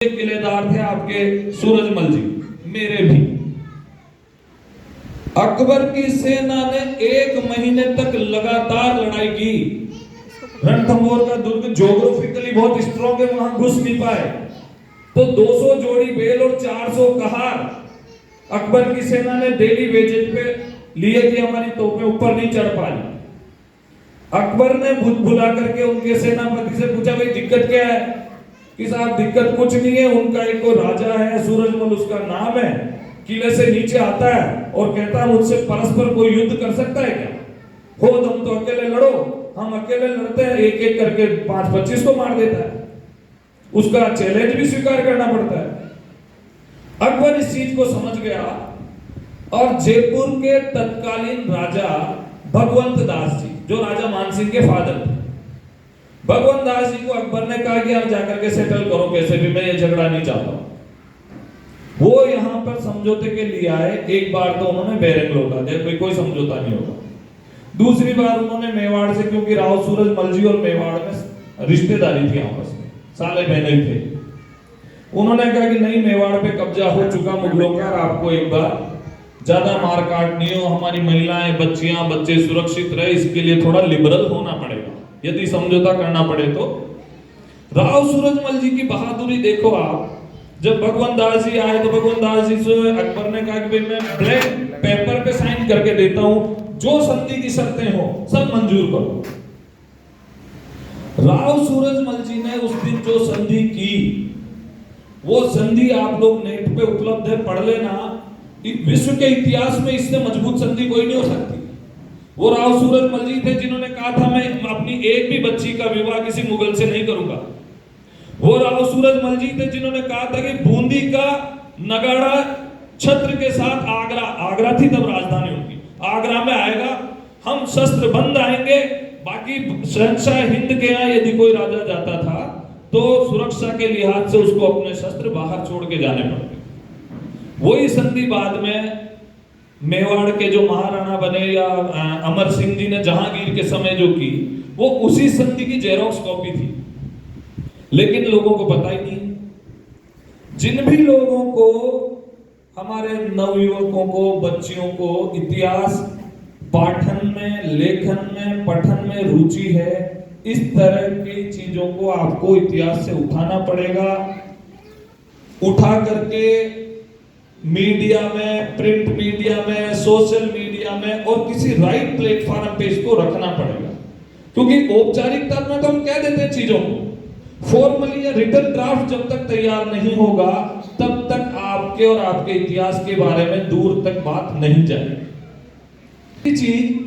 किलेदार थे आपके सूरजमल जी, मेरे भी। अकबर की सेना ने 1 महीने तक लगातार लड़ाई की। रणथंभौर का दुर्ग ज्योग्राफिकली बहुत स्ट्रॉन्ग है, वहां घुस नहीं पाए। तो 200 जोड़ी बेल और 400 कहार अकबर की सेना ने दिल्ली वेजेज पे लिए कि हमारी तोपें ऊपर नहीं चढ़ पाई। अकबर ने बुला करके उनके सेनापति से पूछा, भाई दिक्कत क्या है? कि साहब दिक्कत कुछ नहीं है, उनका एक को राजा है सूरजमल उसका नाम है, किले से नीचे आता है और कहता है मुझसे परस्पर कोई युद्ध कर सकता है क्या? हो तुम तो अकेले लड़ो। हम अकेले लड़ते हैं, एक एक करके 5-25 को मार देता है। उसका चैलेंज भी स्वीकार करना पड़ता है। अकबर इस चीज को समझ गया और जयपुर के तत्कालीन राजा भगवंत दास जी, जो राजा मानसिंह के फादर थे, भगवंत दास जी को अकबर ने कहा कि आप जाकर के सेटल करो कैसे भी, मैं ये झगड़ा नहीं चाहता हूं। वो यहां पर समझौते के लिए आए। एक बार तो उन्होंने बैरंग लौटा दिया, कोई समझौता नहीं होगा। दूसरी बार उन्होंने मेवाड़ से, क्योंकि राव सूरजमल जी और मेवाड़ में रिश्तेदारी थी आपस में, साले बहने थे, उन्होंने कहा कि नहीं, मेवाड़ पे कब्जा हो चुका मुगलों का, आपको एक बार ज्यादा मार काट नहीं हो, हमारी महिलाएं बच्चियां बच्चे सुरक्षित रहे, इसके लिए थोड़ा लिबरल होना पड़ेगा, यदि समझौता करना पड़े तो। राव सूरजमल जी की बहादुरी देखो आप। जब भगवंत दास जी आए तो भगवंत दास जी से अकबर ने कहा कि मैं ब्लैक पेपर पे साइन करके देता हूं, जो संधि की शर्तें हो सब मंजूर करो। राव सूरजमल जी ने उस दिन जो संधि की, वो संधि आप लोग नेट पे उपलब्ध है, पढ़ लेना। विश्व के इतिहास में इससे मजबूत संधि कोई नहीं हो सकती। वो राव सूरजमल जी थे जिन्होंने कहा था मैं अपनी एक भी बच्ची का विवाह किसी मुगल से नहीं करूंगा। वो राव सूरजमल जी थे जिन्होंने कहा था कि बूंदी का नगाड़ा छत्र के साथ आगरा थी तब राजधानी उनकी, आगरा में आएगा, हम शस्त्र बंद आएंगे। बाकी शहंशाह हिंद के यहाँ यदि कोई राजा जाता था तो सुरक्षा के लिहाज से उसको अपने शस्त्र बाहर छोड़ के जाने पड़ते। वही संधि बाद में मेवाड़ के जो महाराणा बने या अमर सिंह जी ने जहांगीर के समय जो की, वो उसी संधि की जेरोक्स कॉपी थी, लेकिन लोगों को पता ही नहीं। जिन भी लोगों को, हमारे नवयुवकों को, बच्चियों को इतिहास पाठन में, लेखन में, पठन में रुचि है, इस तरह की चीजों को आपको इतिहास से उठाना पड़ेगा। उठा करके मीडिया में, प्रिंट मीडिया में, सोशल मीडिया में और किसी राइट प्लेटफॉर्म पे इसको रखना पड़ेगा। क्योंकि औपचारिकता में तो हम कह देते हैं चीजों को, फॉर्मली या रिटन ड्राफ्ट जब तक तैयार नहीं होगा तब तक आपके और आपके इतिहास के बारे में दूर तक बात नहीं जाएगी। चीज